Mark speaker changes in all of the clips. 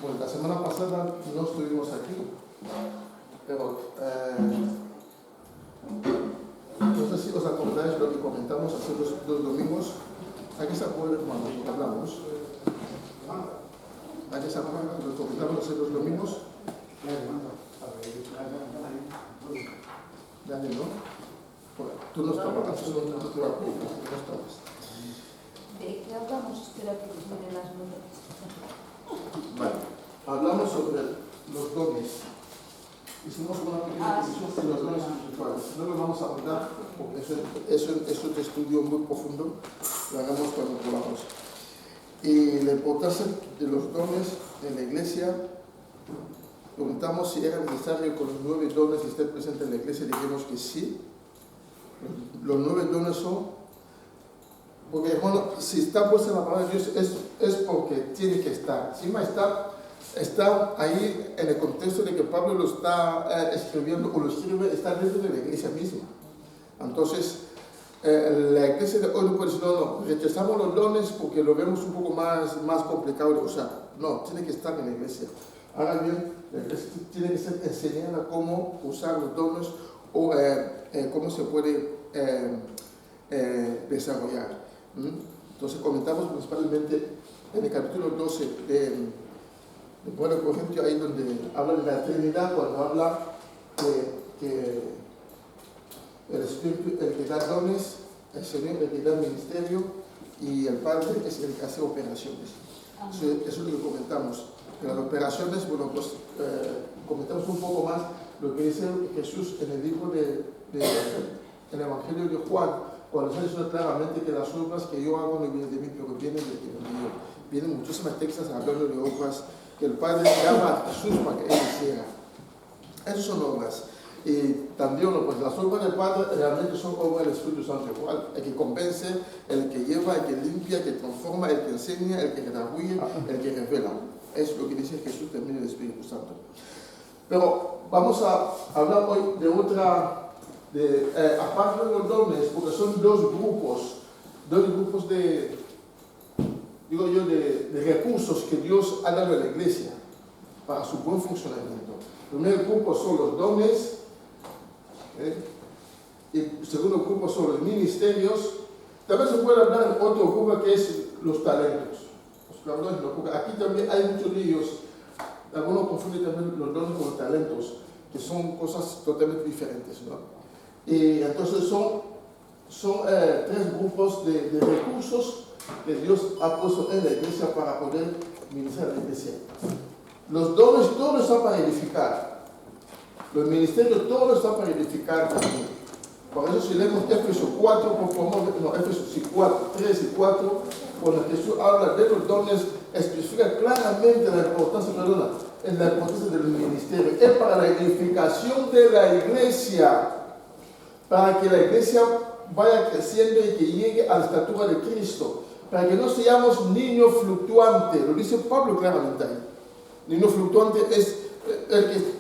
Speaker 1: Pues la semana pasada no estuvimos aquí, pero no sé si os acordáis lo que comentamos hace dos domingos. ¿A qué se acuerdan cuando hablamos? ¿A qué se acuerdan cuando comentamos hace dos domingos? Dale, ¿no? Tú no estabas, no estabas.
Speaker 2: ¿De qué hablamos? Espera que mire las notas.
Speaker 1: Vale, hablamos sobre los dones. Hicimos una pequeña discusión sobre los dones espirituales. No lo vamos a abordar porque eso es un estudio muy profundo. Lo hagamos cuando podamos. Y la importancia de los dones en la iglesia. Preguntamos si era necesario que los 9 dones estén presentes en la iglesia. Dijimos que sí. Los 9 dones son, porque bueno, si está puesta en la palabra de Dios es porque tiene que estar. Si no está ahí en el contexto de que Pablo lo está escribiendo o lo escribe, está dentro de la iglesia misma. Entonces, la iglesia de hoy no puede decir, no, rechazamos los dones porque lo vemos un poco más complicado de usar. No, tiene que estar en la iglesia. Ahora bien, la iglesia tiene que ser enseñada cómo usar los dones o cómo se puede desarrollar. Entonces comentamos principalmente en el capítulo 12 de 1 Corintios, ahí donde habla de la Trinidad, cuando habla que el Espíritu el que da dones, el Señor el que da ministerio y el Padre es el que hace operaciones. Eso es lo que comentamos. En las operaciones, bueno, pues comentamos un poco más lo que dice Jesús en el libro en el Evangelio de Juan, cuando se dice claramente que las obras que yo hago no vienen de mí, pero vienen de que me envió. Vienen muchísimas textos hablando de obras que el Padre llama a Jesús para que Él hiciera. Esas son obras. Y también, pues las obras del Padre realmente son obras del Espíritu Santo, igual, el que convence, el que lleva, el que limpia, el que transforma, el que enseña, el que redarguye, el que revela. Es lo que dice Jesús también del Espíritu Santo. Pero vamos a hablar hoy de otra, aparte de los dones, porque son dos grupos de recursos que Dios ha dado a la iglesia para su buen funcionamiento. El primer grupo son los dones, y el segundo grupo son los ministerios. También se puede hablar de otro grupo que es los talentos. Porque aquí también hay muchos de ellos. Algunos confunden también los dones con los talentos, que son cosas totalmente diferentes, ¿no? Y entonces son 3 grupos de recursos que Dios ha puesto en la iglesia para poder ministrar la iglesia. Los dones, todos están para edificar. Los ministerios, todos están para edificar también. Por eso si leemos Éfesos 4, por favor, no, Éfesos 3 y 4, cuando Jesús habla de los dones, especifica claramente la importancia del ministerio. Es para la edificación de la iglesia, para que la iglesia vaya creciendo y que llegue a la estatura de Cristo, para que no seamos niños fluctuantes. Lo dice Pablo claramente ahí. Niño fluctuante es el que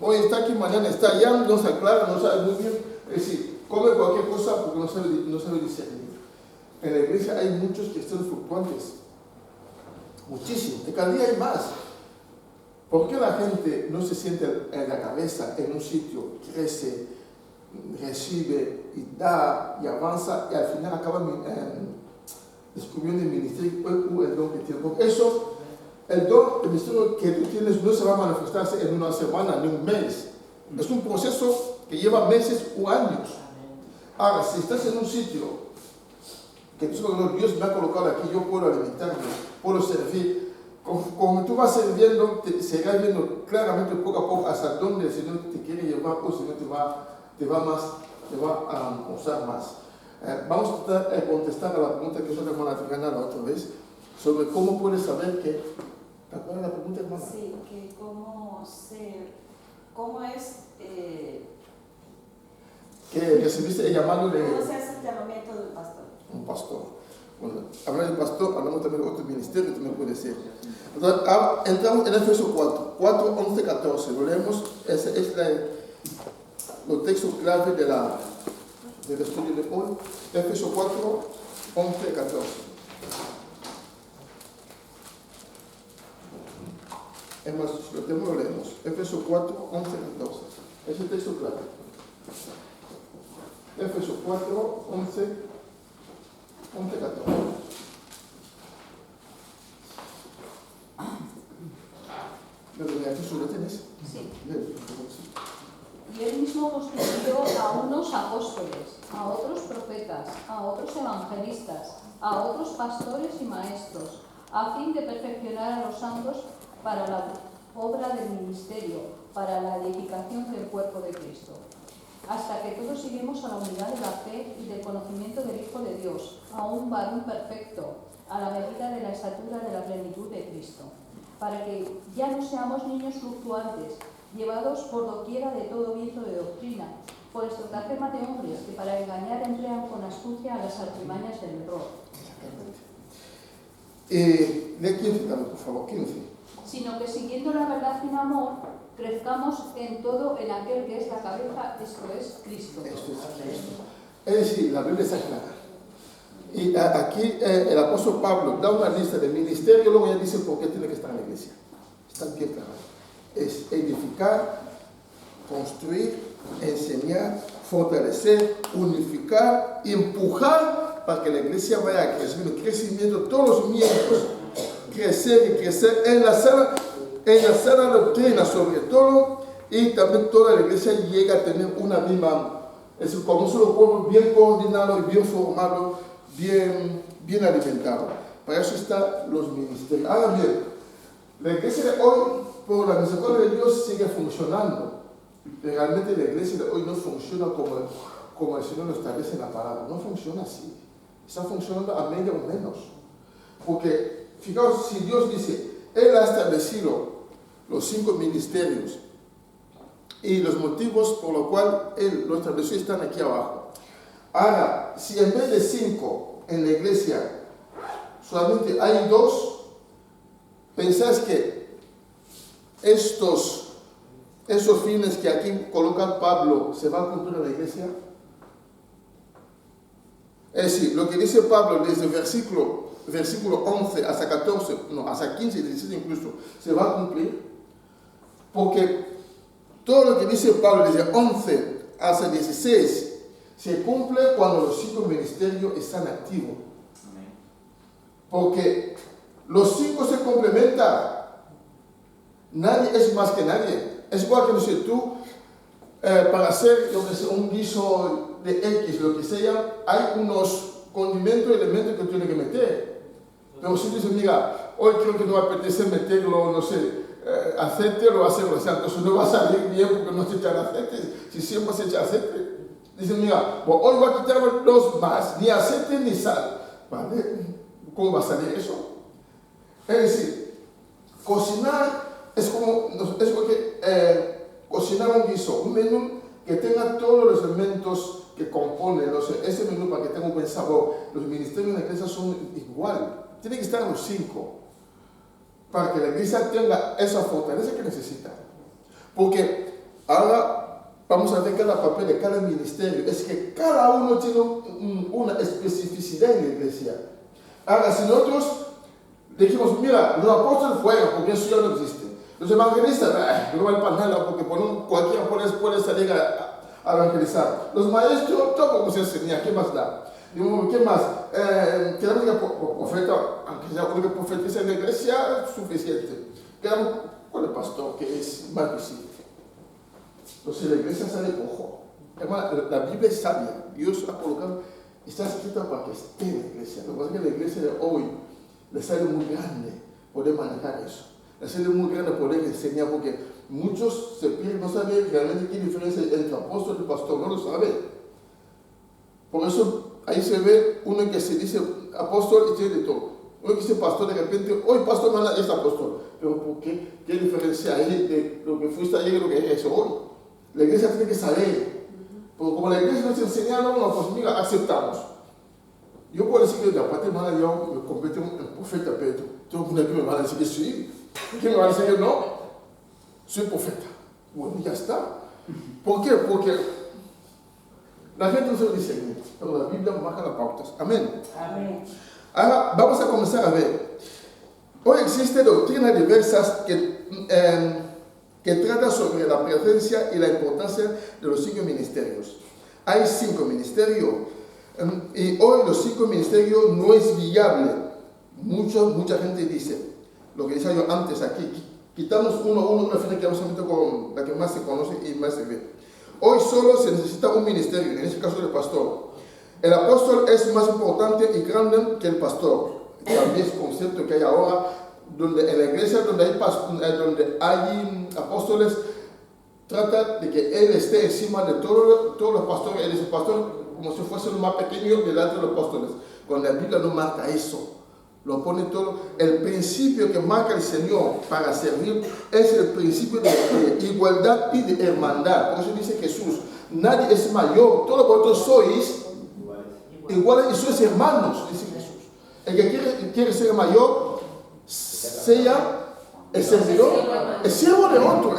Speaker 1: hoy está aquí, mañana está allá, no se aclara, no sabe muy bien. Es decir, come cualquier cosa porque no sabe discernir. En la iglesia hay muchos que están fluctuantes. Muchísimos. Y cada día hay más. ¿Por qué la gente no se siente en la cabeza en un sitio, crece, recibe y da y avanza y al final acaba descubriendo el ministerio o el don que tiene? Porque eso, el ministerio que tú tienes no se va a manifestarse en una semana ni un mes. Es un proceso que lleva meses o años. Ahora, si estás en un sitio que Dios me ha colocado aquí, yo puedo alimentarme, puedo servir. Como tú vas sirviendo, se va viendo claramente poco a poco hasta dónde el Señor te quiere llevar o el Señor te va a usar más. Vamos a tratar de contestar a la pregunta que hizo la hermana Trigana la otra vez, sobre cómo puedes saber que... ¿Te acuerdas la pregunta, hermana?
Speaker 2: Sí, que cómo es...
Speaker 1: que recibiste el llamado de...
Speaker 2: ¿Cómo se hace el llamamiento del pastor?
Speaker 1: Un pastor. Bueno, hablar del pastor, hablamos también de otro ministerio, también puede ser. Entonces, entramos en Éfesos 4, 11, 14. Lo leemos, ese es los textos clave del estudio de hoy. Éfesos 4, 11, 14. Hemos, lo tenemos, lo leemos. Éfesos 4, 11, 14. Ese texto claro. Éfesos 4, 11, 14. ¿Eso lo tienes?
Speaker 2: Sí.
Speaker 1: Bien.
Speaker 2: Y él mismo constituyó a unos apóstoles, a otros profetas, a otros evangelistas, a otros pastores y maestros, a fin de perfeccionar a los santos para la obra del ministerio, para la edificación del cuerpo de Cristo, hasta que todos lleguemos a la unidad de la fe y del conocimiento del Hijo de Dios, a un varón perfecto, a la medida de la estatura de la plenitud de Cristo, para que ya no seamos niños fluctuantes, llevados por doquiera de todo viento de doctrina, por estratagema de hombres que para engañar emplean con astucia las artimañas del error.
Speaker 1: Lee 15 también, por favor, 15.
Speaker 2: Sino que siguiendo la verdad sin amor, crezcamos en todo en aquel que es la cabeza, esto es Cristo.
Speaker 1: Es decir, la Biblia está clara. Y aquí el apóstol Pablo da una lista de ministerios, luego ya dice por qué tiene que estar en la iglesia. Está bien claro. Es edificar, construir, enseñar, fortalecer, unificar y empujar para que la iglesia vaya creciendo, crecimiento, todos los miembros, crecer y crecer en la sana doctrina sobre todo, y también toda la iglesia llega a tener una misma, es decir, como un solo pueblo bien coordinado y bien formado, bien alimentado. Para eso están los ministerios. Ahora bien, la iglesia de hoy, por la misericordia de Dios, sigue funcionando. Realmente la iglesia de hoy no funciona como el Señor lo establece en la palabra. No funciona así. Está funcionando a medio o menos. Porque, fijaos, si Dios dice, Él ha establecido los 5 ministerios y los motivos por los cuales Él lo estableció están aquí abajo. Ahora, si en vez de 5 en la iglesia solamente hay 2, ¿pensáis que esos fines que aquí coloca Pablo se van a cumplir en la iglesia? Es decir, lo que dice Pablo desde el versículo 11 hasta 14, no, hasta 15 y 16 incluso, se va a cumplir. Porque todo lo que dice Pablo desde 11 hasta 16 se cumple cuando los 5 ministerios están activos. Porque los 5 se complementan. Nadie es más que nadie. Es igual que, no sé, tú, para hacer lo que sea, un guiso de X, lo que sea, hay unos condimentos y elementos que tienes que meter. Pero si dices, mira, hoy creo que no me apetece meterlo, no sé, aceite, lo va a hacer, o sea, entonces no va a salir bien porque no se echa aceite, si siempre se echa aceite. Dicen, mira, pues hoy voy a quitar los más, ni aceite ni sal. ¿Vale? ¿Cómo va a salir eso? Es decir, cocinar es como que cocinar un guiso, un menú que tenga todos los elementos que componen, ese menú para que tenga un buen sabor. Los ministerios de la iglesia son igual, tienen que estar los 5 para que la iglesia tenga esa fortaleza que necesita. Porque ahora vamos a ver cada papel de cada ministerio, es que cada uno tiene una especificidad en la iglesia. Ahora, si nosotros dijimos, mira, los apóstoles fueron, porque eso ya no existe. Los evangelistas, no vale para nada, porque cualquiera puede salir a evangelizar. Los maestros, todo como se enseña, ¿qué más da? Digo, ¿qué más? Que la única profeta, aunque sea la única profetisa en la iglesia, suficiente. Quedamos con el pastor, que es más visible. Entonces la iglesia sale cojo. La Biblia es sabia. Dios ha colocado, está escrita para que esté en la iglesia. Lo que pasa es que la iglesia de hoy le sale muy grande poder manejar eso. Le sale muy grande poder enseñar, porque muchos se pierden, no saben realmente qué diferencia entre apóstol y pastor, no lo saben. Por eso ahí se ve uno que se dice apóstol y tiene de todo. Uno que dice pastor, de repente, hoy pastor no es apóstol. Pero ¿por qué? ¿Qué diferencia hay de lo que fuiste ayer y lo que es hoy? La iglesia tiene que saber. Porque como la iglesia nos enseñaron, no, pues mira, aceptamos. Yo puedo decir que de la parte hermana yo me convierto en profeta, pero todo el mundo aquí me va a decir que sí. ¿Quién me va a decir que no? Soy profeta. Bueno, ya está. ¿Por qué? Porque la gente no se lo dice, pero la Biblia marca las pautas. Amén. Amén. Ahora vamos a comenzar a ver. Hoy existen doctrinas diversas que que trata sobre la presencia y la importancia de los 5 ministerios. Hay 5 ministerios y hoy los 5 ministerios no es viable. Mucha gente dice, lo que decía yo antes aquí, quitamos uno a uno, una final que vamos a meter con la que más se conoce y más se ve. Hoy solo se necesita un ministerio, en este caso el pastor. El apóstol es más importante y grande que el pastor. También es el concepto que hay ahora, donde en la iglesia donde hay apóstoles, trata de que él esté encima de todos los pastores. Él es el pastor como si fuese el más pequeño delante de los apóstoles. Cuando la Biblia no marca eso. Lo pone todo. El principio que marca el Señor para servir es el principio de igualdad y de hermandad. Por eso dice Jesús, nadie es mayor, todos vosotros sois iguales y sois hermanos, dice Jesús. El que quiere ser mayor, sea el servidor, el siervo de otro.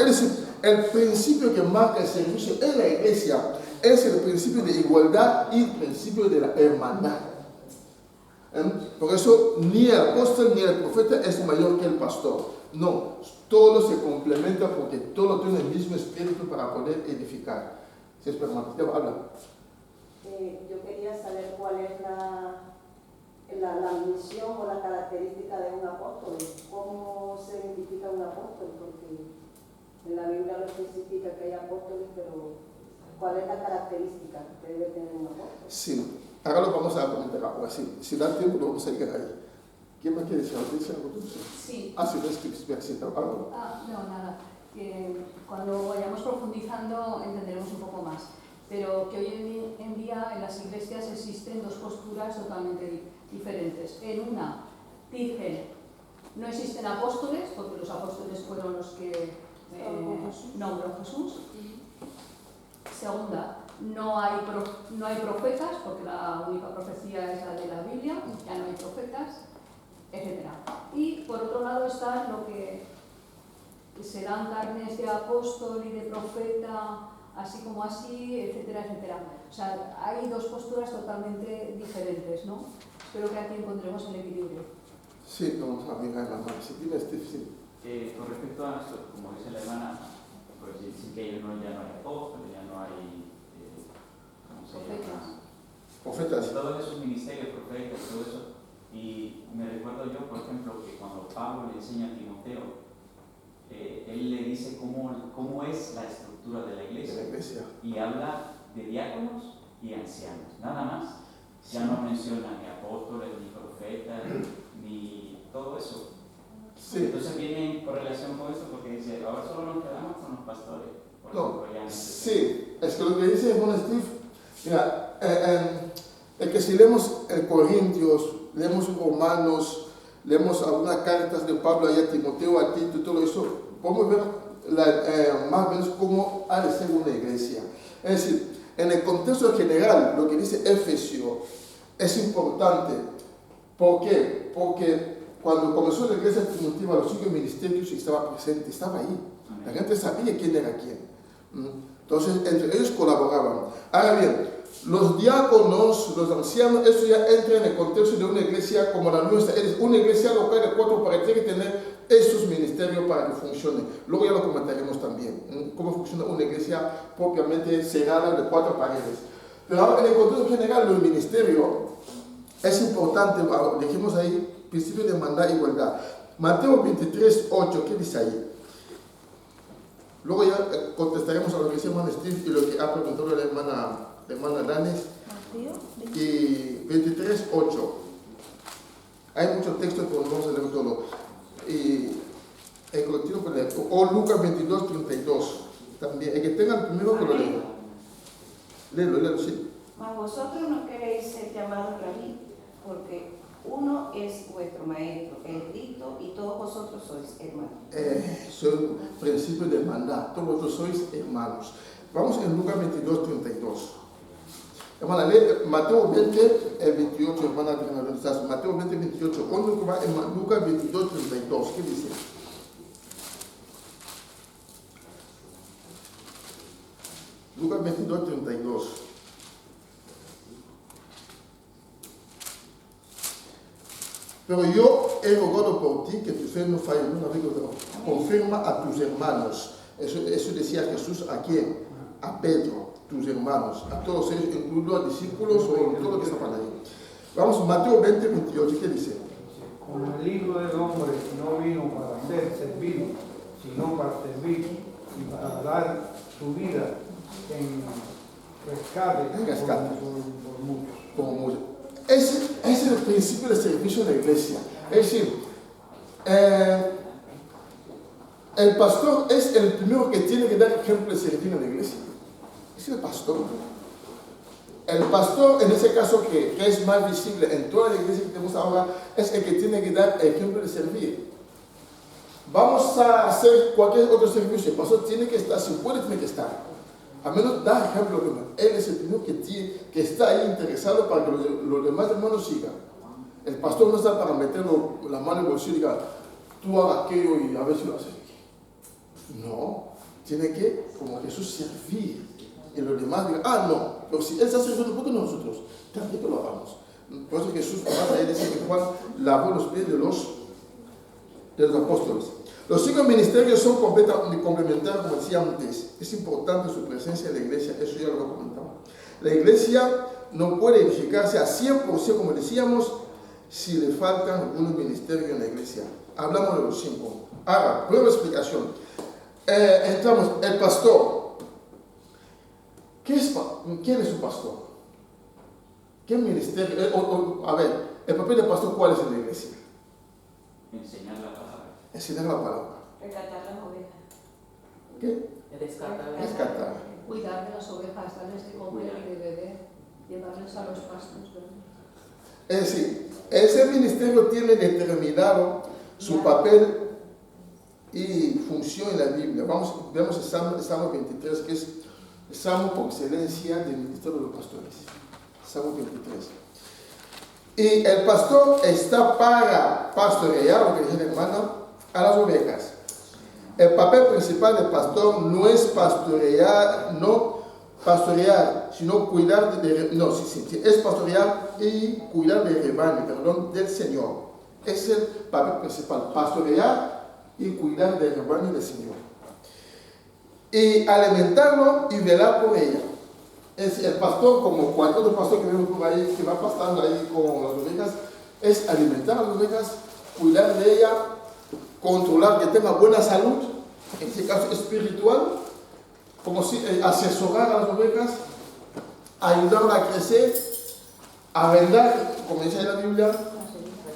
Speaker 1: El principio que marca el servicio en la iglesia es el principio de igualdad y el principio de la hermandad. Por eso ni el apóstol ni el profeta es mayor que el pastor. No, todos se complementan porque todos tienen el mismo espíritu para poder edificar. Si es permanente, habla.
Speaker 3: Yo quería saber cuál es la misión o la característica de un apóstol. ¿Cómo se identifica un apóstol? Porque en la Biblia lo especifica que hay apóstoles, pero ¿cuál es la característica que debe tener un apóstol?
Speaker 1: Sí. Ahora lo vamos a comentar ahora, sí. Si da tiempo, lo vamos a llegar ahí. ¿Quién más quiere decir algo? ¿Dice algo tú?
Speaker 2: Sí.
Speaker 1: Ah, sí, no es que algo.
Speaker 2: No, nada. Cuando vayamos profundizando entenderemos un poco más. Pero que hoy en día en las iglesias existen 2 posturas totalmente diferentes. En una dicen, no existen apóstoles, porque los apóstoles fueron los que nombró Jesús. Segunda, no hay profetas, porque la única profecía es la de la Biblia, ya no hay profetas, etc. Y por otro lado está lo que se dan carnes de apóstol y de profeta, así como así, etcétera, etcétera. O sea, hay 2 posturas totalmente diferentes, ¿no? Espero que aquí encontremos el equilibrio.
Speaker 1: Sí, vamos a mirar la mano. Si tienes difícil.
Speaker 4: Con respecto a esto, como dice la hermana, pues sí que ya no hay apóstoles, ya no hay
Speaker 1: profetas.
Speaker 4: Todos esos ministerios, profetas, todo eso. Y me recuerdo yo, por ejemplo, que cuando Pablo le enseña a Timoteo, él le dice cómo es la estructura de la iglesia. Y habla de diáconos y ancianos, nada más. Ya no menciona ni apóstoles, ni profetas, ni todo eso.
Speaker 1: Sí.
Speaker 4: Entonces viene en correlación con eso porque dice, ahora solo nos quedamos con los pastores.
Speaker 1: No, sí, es que lo que dice Juan Steve, mira, es que si leemos el Corintios, leemos Romanos, leemos algunas cartas de Pablo a Timoteo, a Tito y todo eso, podemos ver más o menos cómo ha de ser una iglesia. Es decir, en el contexto general, lo que dice Efesio es importante. ¿Por qué? Porque cuando comenzó la iglesia primitiva, los 5 ministerios estaba presente, estaba ahí. La gente sabía quién era quién. Entonces, entre ellos colaboraban. Ahora bien, los diáconos, los ancianos, eso ya entra en el contexto de una iglesia como la nuestra. Es una iglesia local de 4 paredes, tiene que tener esos ministerios para que funcione. Luego ya lo comentaremos también, cómo funciona una iglesia propiamente cerrada de 4 paredes. Pero ahora, en el contexto general del ministerio, es importante, dijimos ahí, principio de hermandad e igualdad. Mateo 23, 8, ¿qué dice ahí? Luego ya contestaremos a lo que dice hermano Steve y lo que ha preguntado la hermana Danes. Y 23, 8. Hay muchos textos, pero no vamos a leer todo. Y el continuo con el, o Lucas 22, 32. También. El que tenga el primero que lo lea. Léelo, sí.
Speaker 3: Mas vosotros no queréis ser llamados rabí, porque uno es vuestro maestro, el Cristo, y todos vosotros sois hermanos.
Speaker 1: Son principios de hermandad. Todos vosotros sois hermanos. Vamos en Lucas 22, 32. Hermana, lee Mateo 20, 28, hermana, Mateo 20, 28. ¿Cuándo va en Lucas 22, 32? ¿Qué dice? Lucas 22, 32. Pero yo he rogado por ti que tu fe no falle nunca. Confirma a tus hermanos. Eso decía Jesús a quién? A Pedro, tus hermanos, a todos ellos, incluidos a discípulos o todo lo que estaban ahí. Vamos, Mateo 20, 28, ¿qué dice?
Speaker 5: Como el Hijo del Hombre no vino para ser servido, sino para servir y para dar su vida en rescate por muchos.
Speaker 1: Ese es el principio del servicio de la iglesia. Es decir, el pastor es el primero que tiene que dar ejemplo de servir en la iglesia. Es el pastor. El pastor, en ese caso que es más visible en toda la iglesia que tenemos ahora, es el que tiene que dar ejemplo de servir. Vamos a hacer cualquier otro servicio, el pastor tiene que estar, si puede, tiene que estar. A menos da ejemplo, él es el primero que está ahí interesado para que los demás hermanos sigan. El pastor no está para meter la mano en el bolsillo y diga, tú hagas aquello y a ver si lo haces. No, tiene que, como Jesús, servir. Y los demás digan, no, pero si él está sirviendo, ¿por qué no nosotros? También que lo hagamos. Por eso Jesús, ahí dice que Juan lavó los pies de los apóstoles. Los 5 ministerios son complementarios, como decía antes. Es importante su presencia en la iglesia, eso ya lo comentaba. La iglesia no puede edificarse a 100%, como decíamos, si le faltan algunos ministerios en la iglesia. Hablamos de los 5. Ahora, prueba explicación. Entramos, el pastor. ¿Quién es su pastor? ¿Qué ministerio? A ver, el papel del pastor, ¿cuál es en la iglesia?
Speaker 4: Enseñar la palabra.
Speaker 1: Enseñar la palabra.
Speaker 3: Rescatar las ovejas.
Speaker 1: ¿Qué?
Speaker 2: Rescatar. Cuidar de las ovejas, darles de comer y de beber, llevarles a los pastos.
Speaker 1: Es decir, ese ministerio tiene determinado su papel y función en la Biblia. Vemos el Salmo 23, que es el Salmo por excelencia del ministerio de los pastores. Salmo 23. Y el pastor está para pastorear, lo que dice la hermana, a las ovejas. El papel principal del pastor no es pastorear, sino cuidar es pastorear y cuidar del rebaño, del Señor. Es el papel principal, pastorear y cuidar del rebaño del Señor. Y alimentarlo y velar por ella. Es el pastor, como cualquier otro pastor que vemos por ahí, que va pastando ahí con las ovejas, es alimentar a las ovejas, cuidar de ella, controlar que tenga buena salud, en este caso espiritual, como si asesorar a las ovejas, ayudarla a crecer, a vendar, como dice en la Biblia,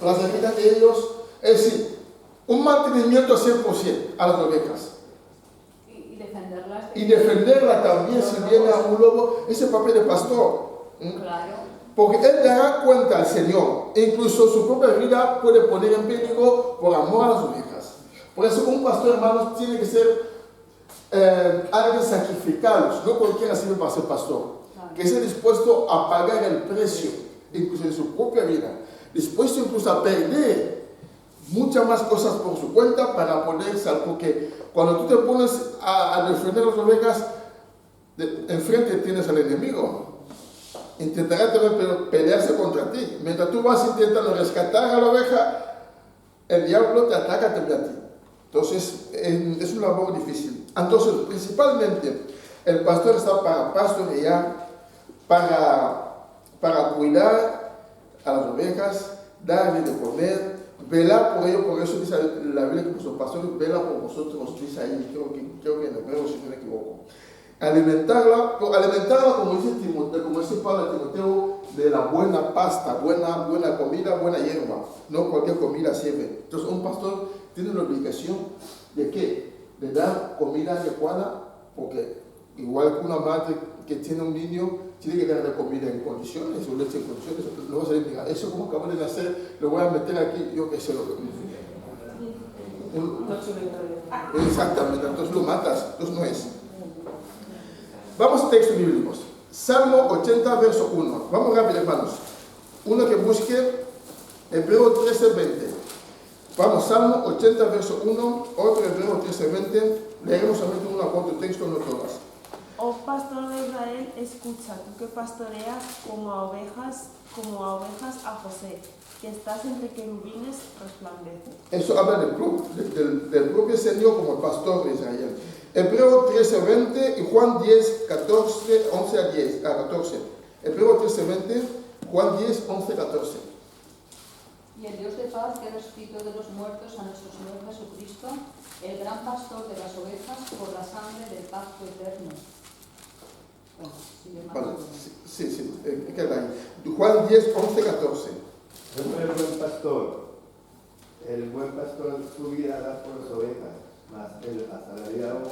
Speaker 1: las heridas de ellos, es decir, un mantenimiento al 100% a las ovejas. Y defenderla también si viene a un lobo, es el papel de pastor.
Speaker 2: Claro.
Speaker 1: Porque él dará cuenta al Señor. Incluso su propia vida puede poner en peligro por amor a las ovejas. Por eso un pastor, hermanos, tiene que ser alguien sacrificado. No cualquiera sirve para ser pastor. Claro. Que esté dispuesto a pagar el precio, incluso de su propia vida. Dispuesto incluso a perder muchas más cosas por su cuenta para poder salvar. Porque cuando tú te pones a defender las ovejas, enfrente tienes al enemigo. Intentará también pelearse contra ti. Mientras tú vas intentando rescatar a la oveja, el diablo te ataca también a ti. Entonces, es una labor difícil. Entonces, principalmente, el pastor está para pastorear, para cuidar a las ovejas, darle de comer, velar por ello. Por eso dice la Biblia que nuestro pastor vela por vosotros, dice ahí, creo que en hebreo, si no me equivoco. Alimentarla, como dice Pablo a Timoteo, de la buena pasta, buena comida, buena hierba. No cualquier comida sirve. Entonces un pastor tiene la obligación de ¿qué? De dar comida adecuada, porque igual que una madre que tiene un niño, tiene que darle comida en condiciones, o leche en condiciones. No va a salir, mira, eso como acabo de nacer, lo voy a meter aquí, yo qué sé lo que... Exactamente, entonces lo matas, entonces no es. Vamos a textos bíblicos. Salmo 80, verso 1. Vamos rápido, hermanos. Uno que busque Hebreo 13, 20. Vamos, Salmo 80, verso 1, otro Hebreo 13, 20. Leemos solamente uno a cuatro textos, no todas.
Speaker 6: Oh pastor de Israel, escucha, tú que pastoreas como a ovejas a José. que estás entre querubines, resplandece.
Speaker 1: Eso habla del propio Señor como el pastor de Israel. Hebreo 13:20 y Juan 10, 14, 11 a 10, a 14. Hebreo 13:20, Juan 10, 11, 14.
Speaker 2: Y el Dios de paz que resucitó de los muertos a nuestro Señor Jesucristo, el gran pastor de las ovejas, por la sangre del pacto eterno. Bueno, sigue más.
Speaker 1: Vale, sí, queda ahí. Juan 10, 11, 14.
Speaker 7: Yo soy el buen pastor. El buen pastor su vida da por las ovejas, mas el asalariado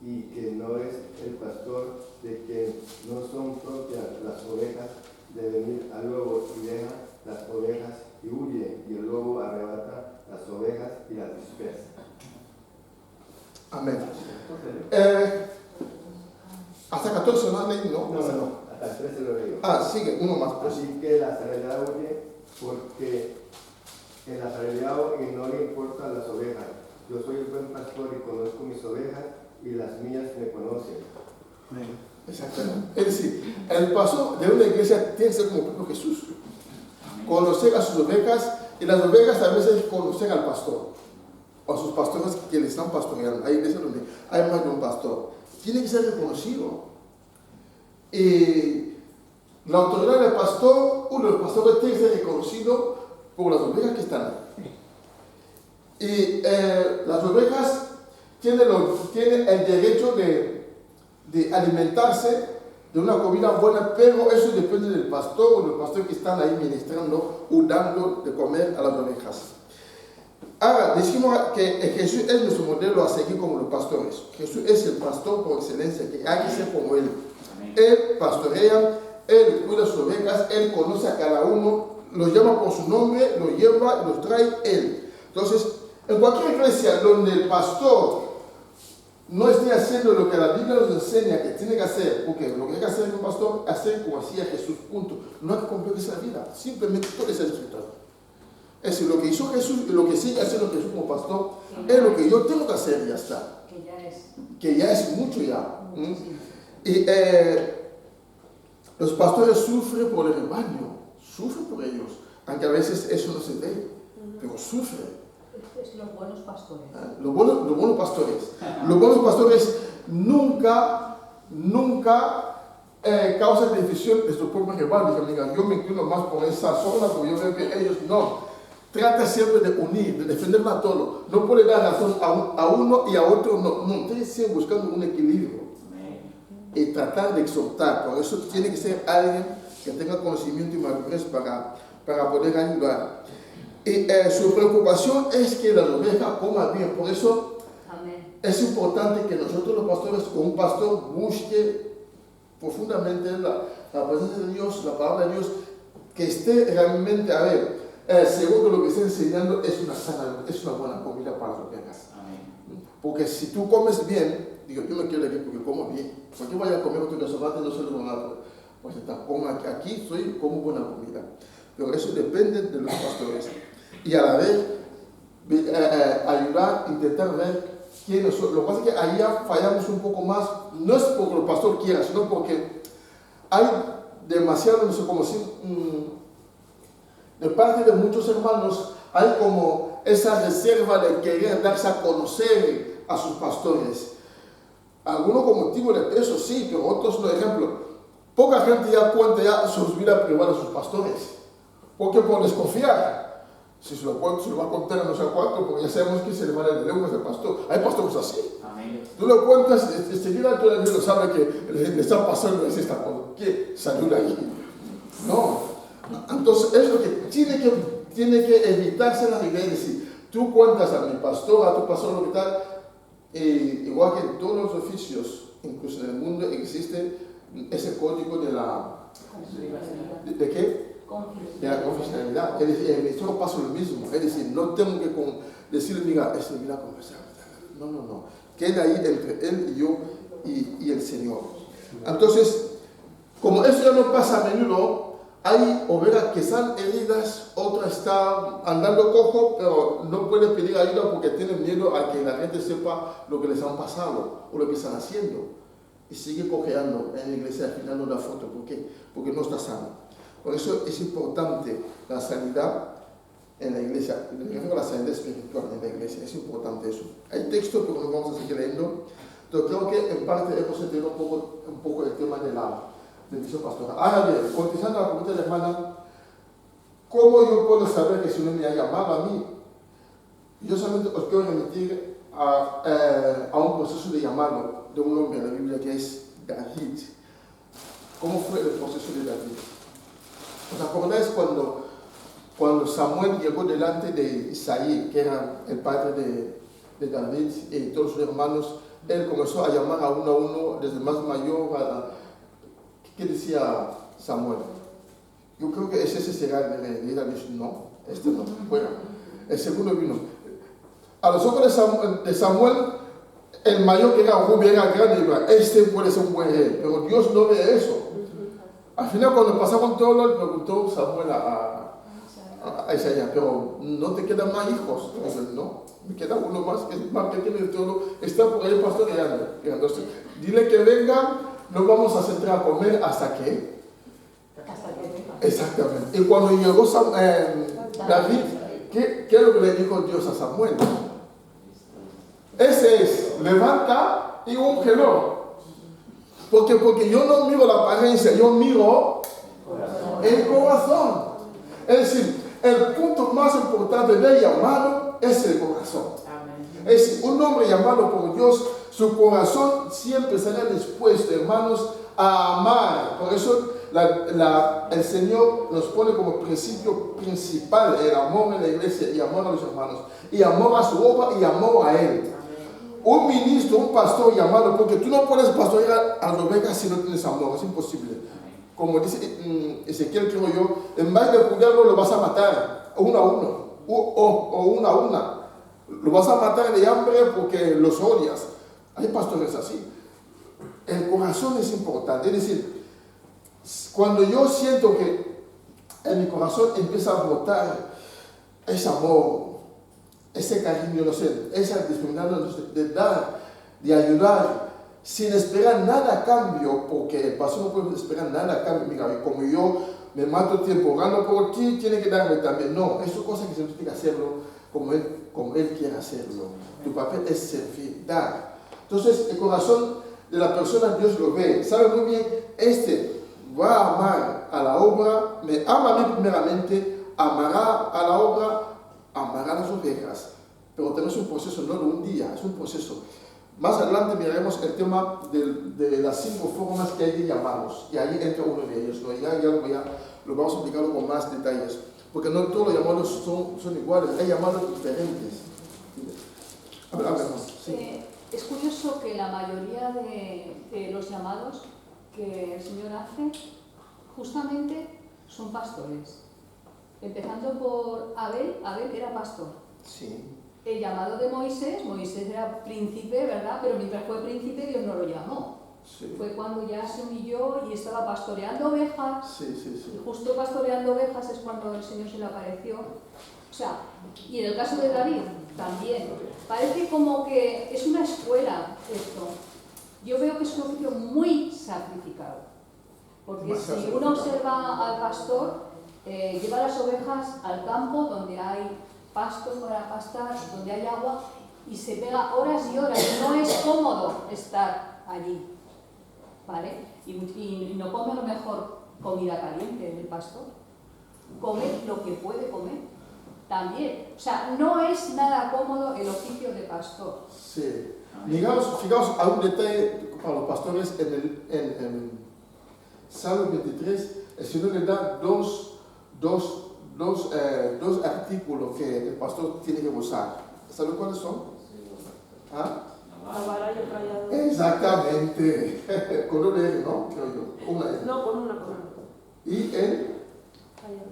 Speaker 7: y que no es el pastor, de que no son propias las ovejas, de venir al lobo y deja las ovejas y huye, y el lobo arrebata las ovejas y las dispersa.
Speaker 1: Amén. Hasta 14 no han leído, ¿no?
Speaker 7: No, hasta el 13 lo leo.
Speaker 1: Sigue, uno más. Pues.
Speaker 7: Así que el asalariado huye, porque el asalariado y no le importan las ovejas. Yo soy el buen pastor y conozco mis ovejas, y las mías me conocen.
Speaker 1: Exactamente. Es decir, el paso de una iglesia tiene que ser como el propio Jesús. Conocer a sus ovejas, y las ovejas a veces conocen al pastor o a sus pastores que le están pastoreando. Hay iglesias donde hay más de un pastor. Tiene que ser reconocido. Y la autoridad del pastor, uno de los pastores tiene que ser reconocido por las ovejas que están ahí. Y las ovejas tienen el derecho de alimentarse de una comida buena, pero eso depende del pastor o del pastor que están ahí ministrando o dando de comer a las ovejas. Ahora, decimos que Jesús es nuestro modelo a seguir como los pastores. Jesús es el pastor por excelencia, que hay que ser como Él. Él pastorea, Él cuida sus ovejas, Él conoce a cada uno, los llama por su nombre, los lleva, los trae Él. Entonces, en cualquier iglesia donde el pastor no esté haciendo lo que la Biblia nos enseña que tiene que hacer, porque lo que hay que hacer un pastor, hacer como hacía Jesús, punto. No hay que complicarse la vida, simplemente todo es escrito. Es decir, lo que hizo Jesús y lo que sigue haciendo Jesús como pastor es lo que yo tengo que hacer y ya está. Que ya es mucho ya. Y los pastores sufren por el rebaño, sufren por ellos, aunque a veces eso no se ve, pero sufren.
Speaker 2: Los buenos pastores.
Speaker 1: Los buenos pastores. Los buenos pastores nunca causan división de su propio rebaño. Yo me inclino más por esa zona porque yo veo que ellos no. Trata siempre de unir, de defenderlo a todos. No puede dar razón a uno y a otro, no. Ustedes siguen buscando un equilibrio y tratar de exhortar. Por eso tiene que ser alguien que tenga conocimiento y madurez para poder ayudar. Y su preocupación es que las ovejas coman bien. Por eso es importante que nosotros los pastores, con un pastor, busque profundamente la presencia de Dios, la palabra de Dios, que esté realmente, seguro lo que está enseñando es una buena comida para las ovejas. Porque si tú comes bien, digo, yo me quiero aquí porque como bien. ¿Por qué voy a comer otro restaurante? No se lo van a hacer. Pues aquí como buena comida. Pero eso depende de los pastores. Y a la vez, ayudar, intentar ver quiénes son. Lo que pasa es que allá fallamos un poco más. No es porque el pastor quiera, sino porque hay demasiado, no sé cómo decir, de parte de muchos hermanos, hay como esa reserva de querer darse a conocer a sus pastores. Algunos con motivo de peso, sí, pero otros, por ejemplo, poca gente ya cuenta ya su vida privada a sus pastores. Porque por desconfiar, si se lo va a contar a no sé cuánto, porque ya sabemos que se le va a dar de lenguas al pastor. Hay pastores así. Amén. Tú lo cuentas, enseguida todo el mundo sabe que le está pasando esta cosa. ¿Qué? Salió de ahí. No. Entonces, es lo que tiene que evitarse la idea de decir, tú cuentas a mi pastor, a tu pastor, lo que tal, igual que en todos los oficios, incluso en el mundo, existe ese código de la... ¿De qué? De la confidencialidad. Es decir, en el ministerio pasa lo mismo. Es decir, no tengo que decirle, mira, conversar. No. Queda ahí entre él y yo y el Señor. Entonces, como eso ya no pasa a menudo, hay ovejas que están heridas, otra está andando cojo, pero no puede pedir ayuda porque tienen miedo a que la gente sepa lo que les han pasado o lo que están haciendo. Y sigue cojeando en la iglesia, al final no da foto. ¿Por qué? Porque no está sano. Por eso es importante la sanidad en la iglesia, me refiero a la sanidad espiritual en la iglesia, es importante eso. Hay textos que nos vamos a seguir leyendo, pero creo que en parte hemos entendido un poco el tema de la bendición pastoral. Ahora bien, contestando a la pregunta de la hermana, ¿cómo yo puedo saber que si uno me ha llamado a mí? Yo solamente os quiero remitir a un proceso de llamado de un hombre en la Biblia que es David. ¿Cómo fue el proceso de David? ¿Os acordáis cuando Samuel llegó delante de Isaí, que era el padre de David y todos sus hermanos? Él comenzó a llamar a uno, desde el más mayor a... ¿Qué decía Samuel? Yo creo que ese será el rey. Y David dijo, no, este no. Bueno, el segundo vino. A los ojos de Samuel, el mayor que era rubio, era grande, y este puede ser un buen rey. Pero Dios no ve eso. Al final, cuando pasaron todo, le preguntó Samuel a Isaías, pero ¿no te quedan más hijos? Y dice, no, me queda uno más, que es más pequeño de todo, está por ahí pastoreando. Entonces, dile que venga, nos vamos a sentar a comer hasta que... Exactamente. Y cuando llegó David, ¿qué es lo que le dijo Dios a Samuel? Ese es, levanta y úngelo. Porque yo no miro la apariencia, yo miro el corazón. Es decir, el punto más importante del llamado es el corazón. Es decir, un hombre llamado por Dios, su corazón siempre estará dispuesto, hermanos, a amar. Por eso el Señor nos pone como principio principal el amor en la iglesia y amor a los hermanos, y amor a su obra y amor a Él. Un ministro, un pastor llamado, porque tú no puedes pastorear a las ovejas si no tienes amor, es imposible. Como dice Ezequiel, creo yo, en vez de cuidarlo lo vas a matar, uno a uno, o una a una. Lo vas a matar de hambre porque los odias. Hay pastores así. El corazón es importante, es decir, cuando yo siento que en mi corazón empieza a brotar ese amor, ese cariño, no sé, esa disposición de dar, de ayudar, sin esperar nada a cambio, porque el pastor no puede esperar nada a cambio. Mira, como yo me mato tiempo, gano por ti, tiene que darme también. No, eso es cosa que se tiene que hacerlo como él quiere hacerlo. Tu papel es servir, dar. Entonces, el corazón de la persona, Dios lo ve. Sabe muy bien, va a amar a la obra, me ama a mí primeramente, amará a la obra, amará a las ovejas. Pero tenemos un proceso, no de un día, es un proceso. Más adelante miraremos el tema de las 5 formas que hay de llamados. Y ahí entra uno de ellos, ¿no? Ya lo vamos a explicar con más detalles. Porque no todos los llamados son iguales, hay llamados diferentes. A ver, sí.
Speaker 2: Es curioso que la mayoría de los llamados que el Señor hace justamente son pastores. Empezando por Abel era pastor.
Speaker 1: Sí.
Speaker 2: El llamado de Moisés era príncipe, ¿verdad? Pero mientras fue príncipe Dios no lo llamó.
Speaker 1: Sí.
Speaker 2: Fue cuando ya se humilló y estaba pastoreando ovejas.
Speaker 1: Sí.
Speaker 2: Y justo pastoreando ovejas es cuando el Señor se le apareció. O sea, y en el caso de David también. Parece como que es una escuela esto. Yo veo que es un oficio muy sacrificado. Porque si uno observa al pastor, lleva las ovejas al campo donde hay pastos para pastar, donde hay agua, y se pega horas y horas. No es cómodo estar allí, ¿vale? Y no come a lo mejor comida caliente del pastor. Come lo que puede comer también. O sea, no es nada cómodo el oficio de pastor.
Speaker 1: Sí. Fijaos a un detalle para los pastores en Salmo 23, el Señor le da dos artículos que el pastor tiene que usar. ¿Saben cuáles son? ¿Ah?
Speaker 6: La vara y el callado.
Speaker 1: Exactamente. Con una L, ¿no? Creo yo. Una L.
Speaker 6: No, con una.
Speaker 1: Y el...
Speaker 6: Callado.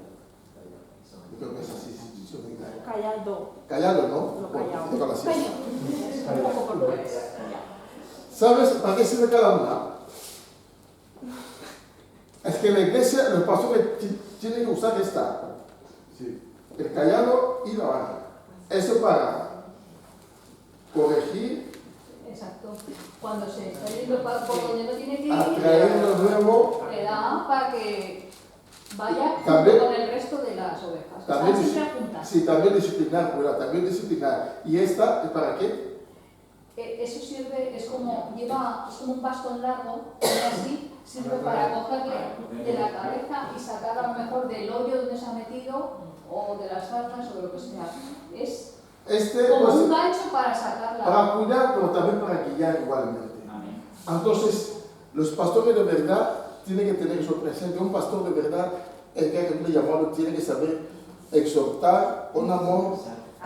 Speaker 1: Creo que es así.
Speaker 6: Callado.
Speaker 1: Callado, ¿no?
Speaker 6: No, callado.
Speaker 1: Bueno, con la silla.
Speaker 2: Un poco portugués.
Speaker 1: ¿Sabes para qué sirve cada una? Es que en la iglesia los pastores tienen que usar esta. Sí. El callado y la vara. Eso para corregir.
Speaker 2: Exacto. Cuando se está yendo por donde no tiene que ir,
Speaker 1: Atraer lo nuevo.
Speaker 2: le da para que vaya
Speaker 1: También-
Speaker 2: junto con el resto de las ovejas.
Speaker 1: También
Speaker 2: Están siempre juntas.
Speaker 1: Sí, también disciplinar, ¿verdad? También disciplinar. ¿Y esta para qué?
Speaker 2: Eso sirve, es como un bastón largo, y así sirve para cogerle de la cabeza y sacar a lo mejor del hoyo donde se ha metido o de las zarcas o de lo que sea. Es como
Speaker 1: Pues,
Speaker 2: un gancho para sacarla.
Speaker 1: para cuidar, pero también para guiar igualmente.
Speaker 4: Amén.
Speaker 1: Entonces, los pastores de verdad tienen que tener eso presente. Un pastor de verdad, el que hay que llamarlo, tiene que saber exhortar con amor,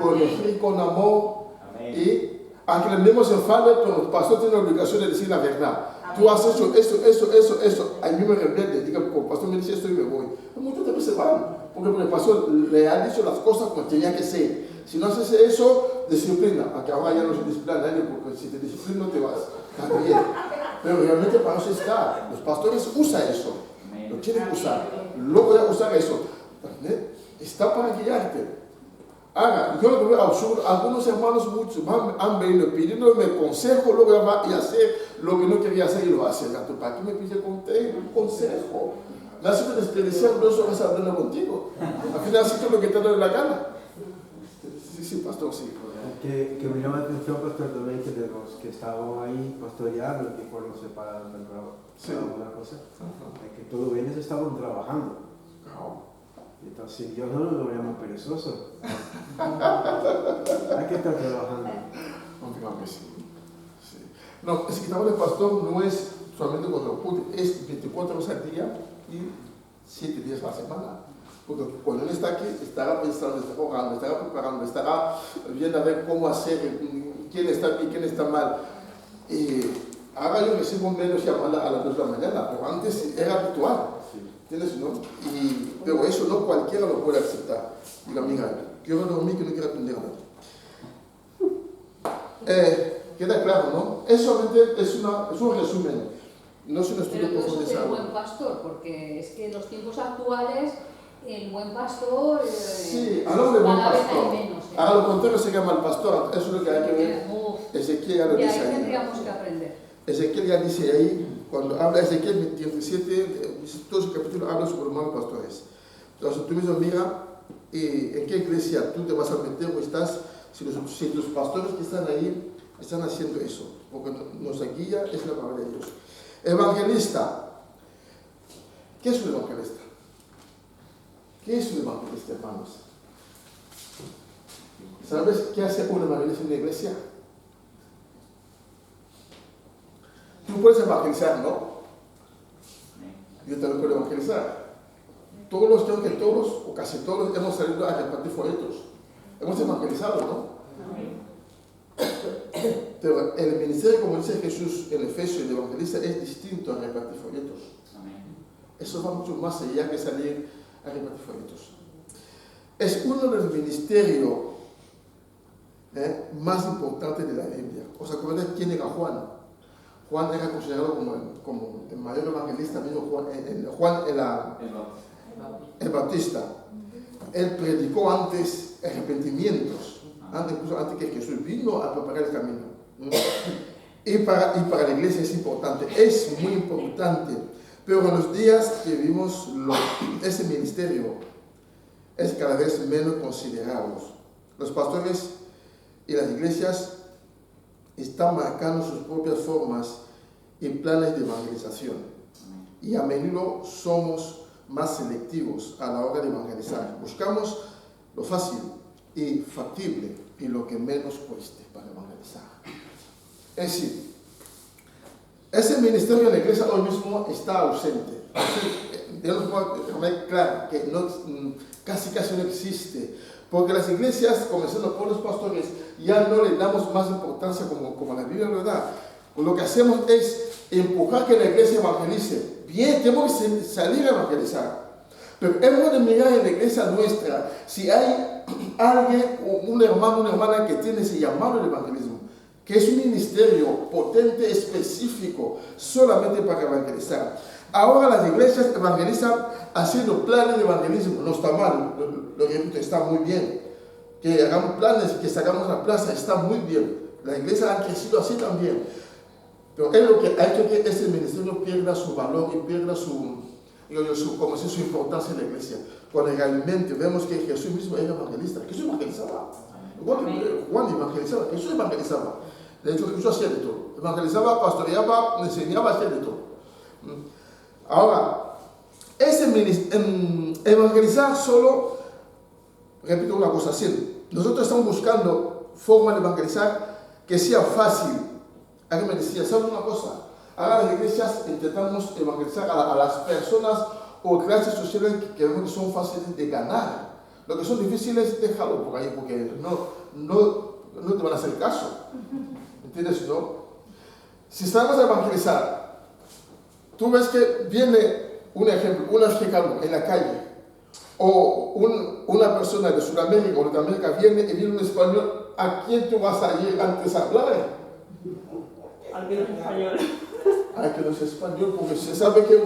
Speaker 1: corregir con amor,
Speaker 4: Amén.
Speaker 1: y aunque el mismo se enfade, pero el pastor tiene la obligación de decir la verdad. Tú has hecho eso. A mí me rebelde, diga, como el pastor me dice esto y me voy. Muchos también se van, porque el pastor le ha dicho las cosas como tenía que ser. Si no haces eso, disciplina. Aunque ahora ya no se disciplina a nadie, porque si te disciplina no te vas. También. Pero realmente para eso está. Los pastores usan eso. Lo quieren usar. Luego de usar eso, está para guiarte. Ahora, yo lo que veo absurdo, algunos hermanos muchos han venido pidiéndome consejo, luego va a hacer lo que no quería hacer y lo hace. ¿Para qué me pide un consejo? Me has hecho desperdiciar 2 horas hablando contigo. Al final has hecho lo que te da la gana. Sí, pastor, sí.
Speaker 8: Que me llama la atención, pastor, también que de los que estaban ahí pastoreando, que fueron separados del trabajo,
Speaker 1: Sí.
Speaker 8: una cosa, que todos ellos estaban trabajando. Entonces Dios no lo llama perezoso. Hay que estar trabajando.
Speaker 1: Confirmame, sí. No, es que el pastor no es solamente cuando puede, es 24 horas al día y 7 días a la semana. Porque cuando él está aquí, estará pensando, estará orando, estará preparando, estará viendo a ver cómo hacer, quién está bien, quién está mal. Ahora yo recibo menos llamadas a las 2 de la mañana, pero antes era habitual. ¿Entiendes? ¿No? Pero eso no cualquiera lo puede aceptar. Diga, mira, quiero dormir, que no quiero atender a nadie. Queda claro, ¿no? Eso solamente es un resumen. No es un estudio
Speaker 2: Pero eso es el
Speaker 1: profundizado.
Speaker 2: buen pastor, porque es que en los tiempos actuales el buen pastor
Speaker 1: Sí, hablamos de buen
Speaker 2: cada vez
Speaker 1: pastor.
Speaker 2: hay menos.
Speaker 1: A lo contrario se llama el pastor. Eso es lo que hay que ver. Ezequiel ya lo
Speaker 2: Y
Speaker 1: dice
Speaker 2: ahí
Speaker 1: ahí.
Speaker 2: tendríamos que aprender.
Speaker 1: Ezequiel ya dice ahí, cuando habla Ezequiel 27, todo ese capítulo habla sobre los malos pastores. Entonces tú mismo mira en qué iglesia tú te vas a meter o estás, si los pastores que están ahí están haciendo eso, porque nos guía es la palabra de Dios. Evangelista. ¿Qué es un evangelista? ¿Qué es un evangelista, hermanos? ¿Sabes qué hace un evangelista en una iglesia? Tú puedes evangelizar, ¿no? Yo también puedo evangelizar. Todos los, creo que todos, o casi todos, hemos salido a repartir folletos. Hemos evangelizado, ¿no? Pero el ministerio, como dice Jesús en Efesios, el evangelista es distinto a repartir folletos. Eso va mucho más allá que salir a repartir folletos. Es uno de los ministerios más importantes de la Biblia. ¿Os acordáis quién era Juan? Juan era considerado como el mayor evangelista, mismo Juan el Bautista. Él predicó antes arrepentimientos, incluso antes que Jesús vino a preparar el camino. Y para la iglesia es importante, es muy importante. Pero en los días que vivimos, ese ministerio es cada vez menos considerado. Los pastores y las iglesias están marcando sus propias formas y planes de evangelización. Y a menudo somos más selectivos a la hora de evangelizar. Buscamos lo fácil y factible y lo que menos cueste para evangelizar. Es decir, ese ministerio en la iglesia hoy mismo está ausente. Dios nos puede claro que casi no existe. Porque las iglesias, comenzando por los pastores, ya no le damos más importancia como la Biblia lo da. Lo que hacemos es empujar que la iglesia evangelice. Bien, tenemos que salir a evangelizar. Pero hemos de mirar en la iglesia nuestra si hay alguien, un hermano, una hermana que tiene ese llamado al evangelismo, que es un ministerio potente, específico, solamente para evangelizar. Ahora las iglesias evangelizan haciendo planes de evangelismo. No está mal, lo repito, está muy bien. Que hagamos planes, que sacamos a la plaza, está muy bien. Las iglesias han crecido así también. Pero es lo que ha hecho que ese ministerio pierda su valor y pierda como si su importancia en la iglesia. Cuando realmente vemos que Jesús mismo era evangelista, Jesús evangelizaba. Juan evangelizaba, Jesús evangelizaba. De hecho, Jesús hacía de todo. Evangelizaba, pastoreaba, enseñaba, hacía de todo. Ahora, evangelizar solo, repito una cosa así, nosotros estamos buscando forma de evangelizar que sea fácil. Alguien me decía, ¿sabes una cosa? Ahora las iglesias intentamos evangelizar a las personas o clases sociales que vemos que son fáciles de ganar. Lo que son difíciles, déjalo por ahí, porque no te van a hacer caso. ¿Entiendes? ¿No? Si estamos a evangelizar, tú ves que viene un ejemplo, un africano en la calle, o una persona de Sudamérica o de América viene y viene un español, ¿a quién tú vas a ir antes a hablar?
Speaker 6: Al que no es español.
Speaker 1: Al que no es español, porque se sabe que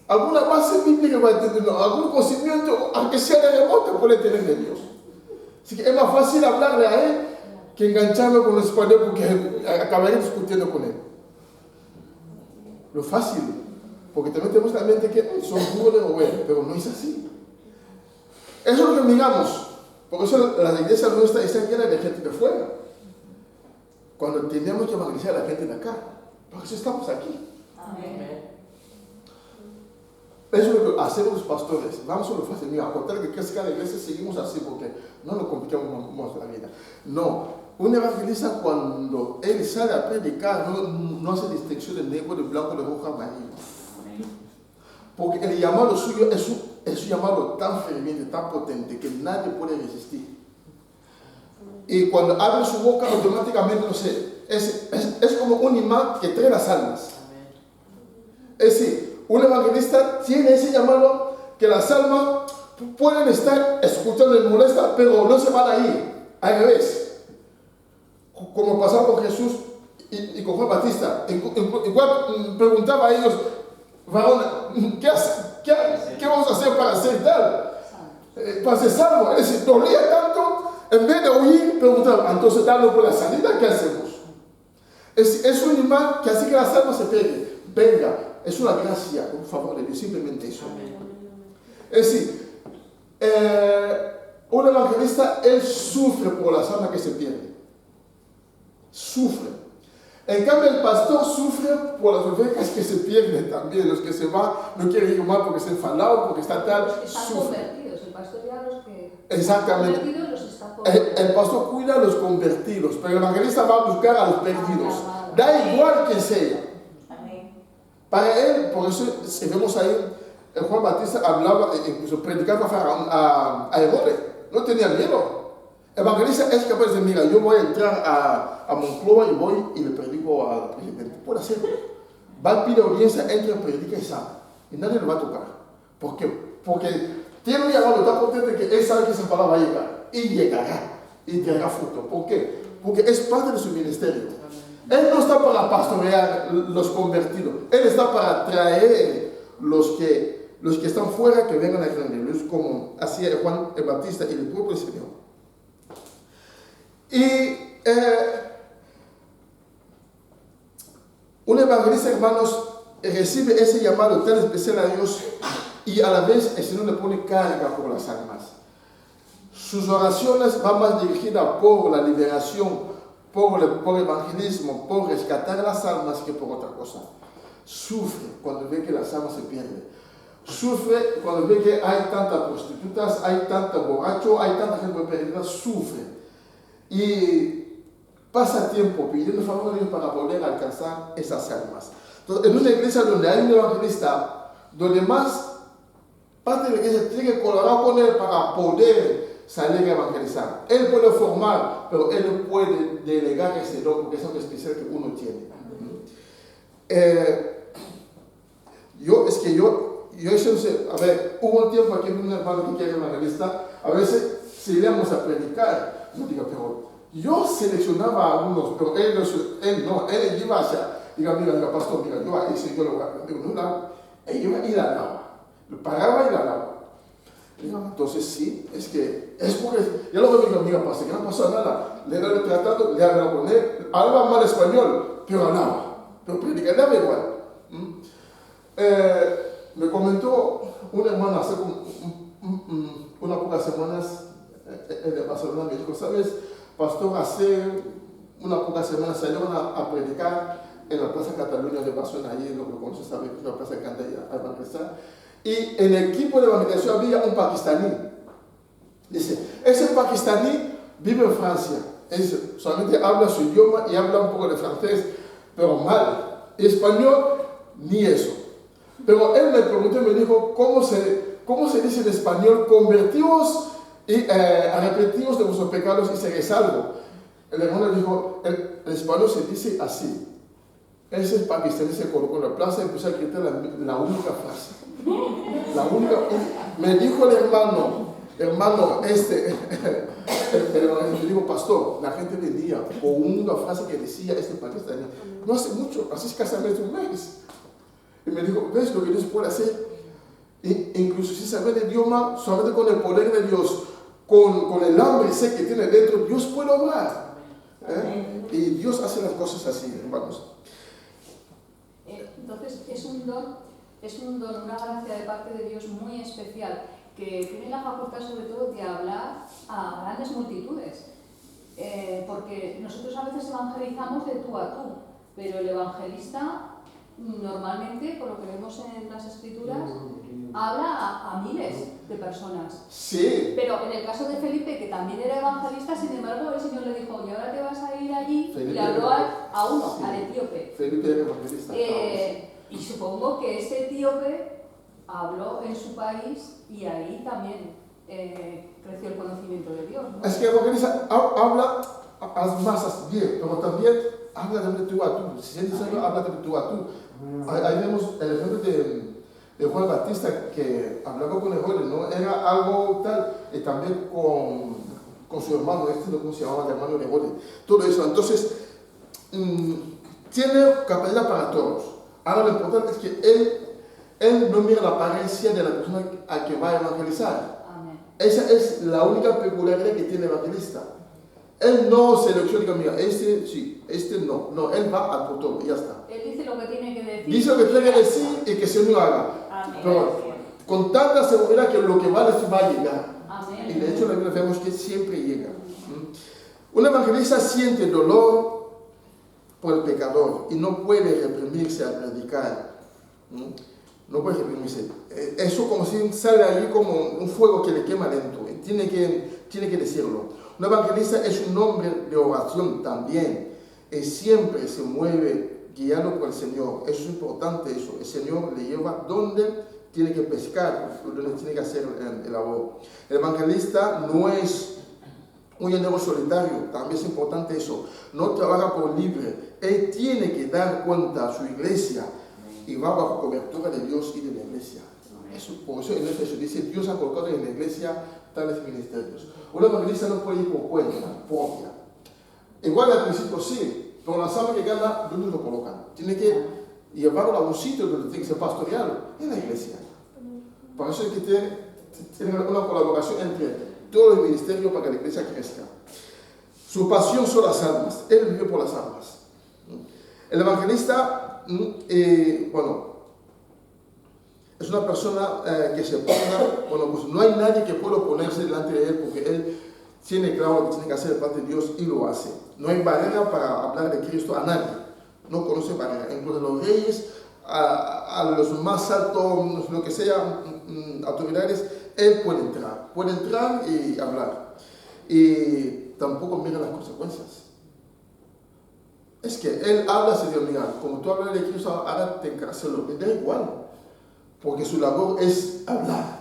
Speaker 1: alguna base bíblica va a tener, algún conocimiento, aunque sea de remoto, puede tener de Dios. Así que es más fácil hablarle a él que engancharlo con el español, porque acabaré discutiendo con él. Lo fácil, porque también tenemos la mente que son duros o buenos, pero no es así. Eso es lo que miramos. Por eso las iglesias nuestras están llenas de gente de fuera. Cuando tenemos que evangelizar a la gente de acá. Por eso estamos aquí.
Speaker 3: Amén.
Speaker 1: Eso es lo que hacemos los pastores. Vamos a lo fácil. Mira, a contar que crezca la iglesia, seguimos así porque no nos complicamos la vida. No. Un evangelista, cuando él sale a predicar, no hace distinción de negro, de blanco, de rojo, amarillo. Porque el llamado suyo es un llamado tan ferviente, tan potente, que nadie puede resistir. Y cuando abre su boca, automáticamente, no sé, es como un imán que trae las almas. Es decir, un evangelista tiene ese llamado que las almas pueden estar escuchando y molestas, pero no se van a ir. Al revés. Como pasaba con Jesús y con Juan Batista. Igual preguntaba a ellos, varón, ¿qué vamos a hacer para ser tal? Para ser salvo. Es decir, dolía tanto, en vez de huir, preguntaba, entonces darlo por la salida, ¿qué hacemos? Es un imán que hace que las almas se peguen. Venga, es una gracia, por favor, simplemente eso. Es decir, un evangelista, él sufre por las almas que se pierden. Sufre. En cambio, el pastor sufre por las ovejas que se pierden también. Los que se van, no quieren ir mal porque se han falado, porque está tal.
Speaker 2: Los que están convertidos. El pastor ya los que
Speaker 1: exactamente.
Speaker 2: están convertidos los está convertidos.
Speaker 1: El pastor cuida a los convertidos, pero el evangelista va a buscar a los perdidos. Da igual que sea. Para él, por eso vemos ahí, Juan Batista hablaba, incluso predicaba a Herodes. No tenía miedo. El evangelista es capaz de decir, mira, yo voy a entrar a Moncloa y voy y le predico al presidente. Puede hacerlo. Va a pedir audiencia, entra, predica y sale. Y nadie le va a tocar. ¿Por qué? Porque tiene un llamado tan potente que él sabe que esa palabra va a llegar. Y llegará. Y dará fruto. ¿Por qué? Porque es parte de su ministerio. Él no está para pastorear los convertidos. Él está para traer los que están fuera, que vengan a creer en Dios, como hacía Juan el Bautista y el propio Señor. Y un evangelista, hermanos, recibe ese llamado tan especial a Dios y a la vez el Señor le pone carga por las almas. Sus oraciones van más dirigidas por la liberación, por el evangelismo, por rescatar las almas que por otra cosa. Sufre cuando ve que las almas se pierden. Sufre cuando ve que hay tantas prostitutas, hay tanto borracho, hay tanta gente perdida. Sufre. Y pasa tiempo pidiendo favor a Dios para poder alcanzar esas almas. Entonces, en una iglesia donde hay un evangelista, donde más parte de la iglesia tiene que colaborar con él para poder salir a evangelizar. Él puede formar, pero él no puede delegar ese don porque es algo especial que uno tiene. Yo a ver, hubo un tiempo aquí en un hermano que quiere evangelista, a veces si íbamos a predicar, yo digo, pero yo seleccionaba a algunos, pero él iba hacia, mira, pastor, mira, yo ahí sí, yo lo hago. Digo, no, él iba y la daba, lo pagaba y la daba. Digo, entonces sí, es porque, ya lo veo, mira, pastor, que no pasó nada, le he tratado, le he hablado con él, hablaba mal español, pero hablaba, pero predicaba igual. Me comentó un hermano hace unas pocas semanas en Barcelona, me dijo, ¿sabes, pastor? Hace unas pocas semanas salieron a predicar en la Plaza Cataluña de Barcelona, allí lo que conoces, ¿sabes? Es una plaza que canta a evangelizar. Y en el equipo de evangelización había un pakistaní. Dice, ese pakistaní vive en Francia. Dice, solamente habla su idioma y habla un poco de francés, pero mal. Español, ni eso. Pero él me preguntó y me dijo, ¿cómo se dice en español? Convertidos y arrepentidos de vuestros pecados y seréis salvos. El hermano le dijo, el español se dice así. Ese pakistaní se colocó en la plaza y empezó a gritar la única frase. La única. Me dijo el hermano, me dijo, pastor, la gente vendía con una frase que decía este pakistaní. No hace mucho, hace escasamente un mes. Y me dijo, ¿ves lo que Dios puede hacer? Incluso si sabe el idioma, solamente con el poder de Dios, con el hambre sé que tiene dentro, Dios puede obrar. Y Dios hace las cosas así, hermanos.
Speaker 2: Entonces es un don, una gracia de parte de Dios muy especial, que tiene la facultad sobre todo de hablar a grandes multitudes. Porque nosotros a veces evangelizamos de tú a tú, pero el evangelista normalmente, por lo que vemos en las escrituras, habla a miles de personas.
Speaker 1: Sí.
Speaker 2: Pero en el caso de Felipe, que también era evangelista, sin embargo, el Señor le dijo, y ahora te vas a ir allí,
Speaker 1: Felipe,
Speaker 2: y le habló a uno,
Speaker 1: sí,
Speaker 2: al etíope.
Speaker 1: Felipe era evangelista.
Speaker 2: Y supongo que ese etíope habló en su país y ahí también creció el conocimiento de Dios, ¿no?
Speaker 1: Es que el evangelista habla a las masas bien, pero también habla de tú a tú. Si sientes algo, habla de tú a tú. Ahí vemos el ejemplo de Juan Batista, que hablaba con Herodes, ¿no? Era algo tal, y también con su hermano, ¿cómo se llamaba? El hermano de Herodes. Todo eso. Entonces, tiene capacidad para todos. Ahora lo importante es que él no mira la apariencia de la persona a que va a evangelizar.
Speaker 2: Amén.
Speaker 1: Esa es la única peculiaridad que tiene el evangelista. Él no selecciona, mira, este sí, este no. No, él va al futuro y ya está.
Speaker 2: Él dice lo que tiene que decir.
Speaker 1: Dice lo que tiene que decir y que el Señor haga.
Speaker 2: Amén.
Speaker 1: Pero con tanta seguridad que lo que va a decir va a llegar.
Speaker 2: Amén.
Speaker 1: Y de hecho, en la Biblia vemos que siempre llega. Un evangelista siente dolor por el pecador y no puede reprimirse al predicar. No puede reprimirse. Eso como si sale ahí como un fuego que le quema dentro. Tiene que decirlo. Un evangelista es un hombre de oración también. Siempre se mueve guiado por el Señor. Eso es importante eso. El Señor le lleva donde tiene que pescar, donde tiene que hacer el labor. El evangelista no es un llanero solitario. También es importante eso. No trabaja por libre. Él tiene que dar cuenta a su iglesia y va bajo cobertura de Dios y de la iglesia. Eso, por eso en Efesios dice, Dios ha colocado en la iglesia tales ministerios. Un evangelista no puede ir por cuenta propia. Igual al principio sí, pero la alma que gana, ¿dónde lo colocan? Tiene que llevarlo a un sitio donde tiene que ser pastoreado, en la iglesia. Por eso hay que tener una colaboración entre todo el ministerio para que la iglesia crezca. Su pasión son las almas, él vive por las almas. El evangelista, es una persona que se ponga, pues no hay nadie que pueda ponerse delante de él porque él tiene claro lo que tiene que hacer de parte de Dios y lo hace. No hay barrera para hablar de Cristo a nadie. No conoce barrera. Incluso los reyes, a los más altos, lo que sea, autoridades, él puede entrar y hablar. Y tampoco mira las consecuencias. Es que él habla, se dice, mira, como tú hablas de Cristo, ahora te encarcelo. Le da igual. Porque su labor es hablar.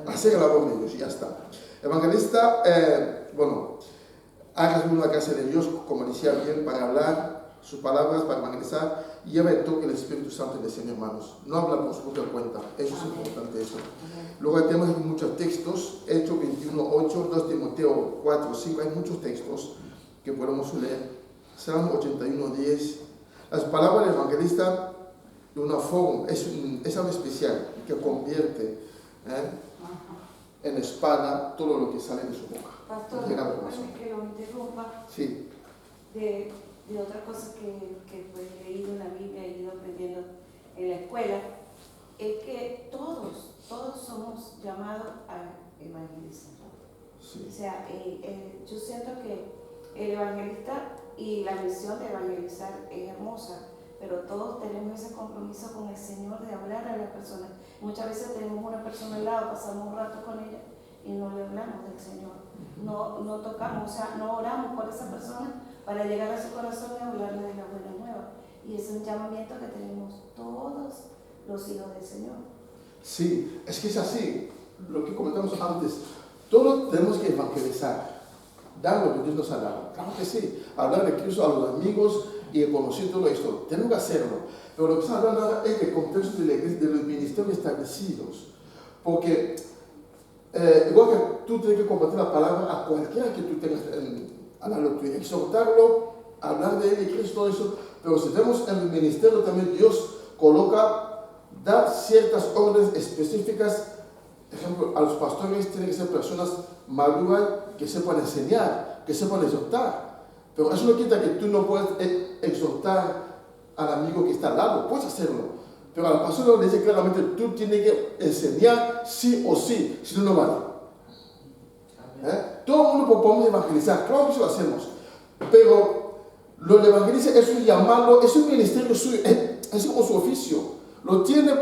Speaker 1: Hacer la labor de Dios y ya está. Evangelista, ha recibido una gracia de Dios, como decía bien, para hablar sus palabras, para evangelizar, y lleva el toque del Espíritu Santo del Señor, hermanos. No habla por su propia cuenta. Eso es importante, eso. Luego tenemos muchos textos, Hechos 21:8, 2 Timoteo 4:5, hay muchos textos que podemos leer. Salmo 81:10. Las palabras del evangelista de una forma, es algo especial que convierte en espada todo lo que sale de su boca.
Speaker 3: Pastor, perdóname que lo interrumpa.
Speaker 1: Sí.
Speaker 3: De otra cosa que pues, he leído en la Biblia y he ido aprendiendo en la escuela, es que todos somos llamados a evangelizar.
Speaker 1: Sí.
Speaker 3: O sea, yo siento que el evangelista y la misión de evangelizar es hermosa, pero todos tenemos ese compromiso con el Señor de hablar a la persona. Muchas veces tenemos una persona al lado, pasamos un rato con ella y no le hablamos del Señor. No tocamos, o sea, no oramos por esa persona para llegar a su corazón y hablarle de la buena nueva. Y es un llamamiento que tenemos todos los hijos del Señor.
Speaker 1: Sí, es que es así, lo que comentamos antes, todos tenemos que evangelizar, dar lo que Dios nos ha dado, claro que sí, hablar de Cristo a los amigos y conocer todo esto, tenemos que hacerlo, pero lo que estamos hablando ahora es del contexto de la iglesia, de los ministerios establecidos, porque igual que tú tienes que compartir la palabra a cualquiera que tú tengas al lado tuyo, exhortarlo, hablar de él y Cristo, todo eso, pero si tenemos en el ministerio también Dios coloca, da ciertas órdenes específicas. Por ejemplo, a los pastores tienen que ser personas maduras que sepan enseñar, que sepan exhortar. Pero eso no quita que tú no puedas exhortar al amigo que está al lado, puedes hacerlo. Pero al pastor le dice claramente, tú tienes que enseñar sí o sí, si no, no vale. Todo el mundo podemos evangelizar, claro que eso lo hacemos. Pero lo de evangelizar es un llamado, es un ministerio suyo, es como su oficio. Lo tiene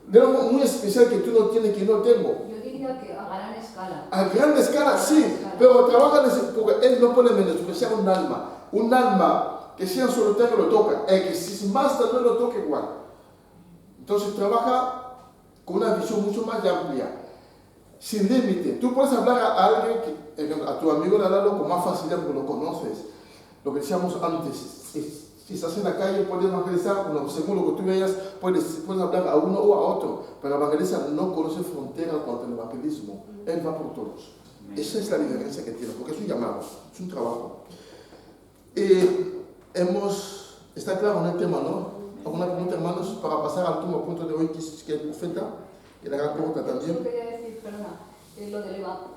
Speaker 1: de algo muy especial que tú no tienes, que no tengo.
Speaker 2: Yo diría que a gran escala.
Speaker 1: A gran escala, sí, pero trabaja porque él no puede menospreciar un alma que sea solitario lo toca, que si más también lo toca igual. Entonces trabaja con una visión mucho más amplia, sin límite. Tú puedes hablar a alguien, a tu amigo de al lado con más facilidad porque lo conoces. Lo que decíamos antes, si estás en la calle puedes evangelizar, bueno, según lo que tú veas, puedes hablar a uno o a otro, pero el evangelista no conoce fronteras cuanto al evangelismo, él va por todos. Esa es la diferencia que tiene, porque es un llamado, es un trabajo. Está claro en el tema, ¿no? ¿Alguna pregunta, hermanos, para pasar al último punto de hoy, que es el profeta, y la gran pregunta también?
Speaker 2: Yo quería decir, perdona, lo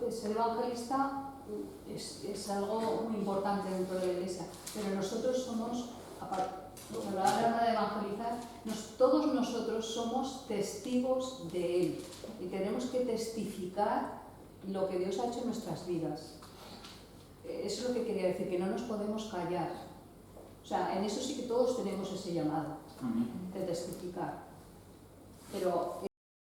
Speaker 2: de ser evangelista es algo muy importante dentro de la iglesia, pero nosotros somos, a la hora de evangelizar, todos nosotros somos testigos de Él y tenemos que testificar lo que Dios ha hecho en nuestras vidas. Eso es lo que quería decir, que no nos podemos callar. O sea, en eso sí que todos tenemos ese llamado de testificar. Pero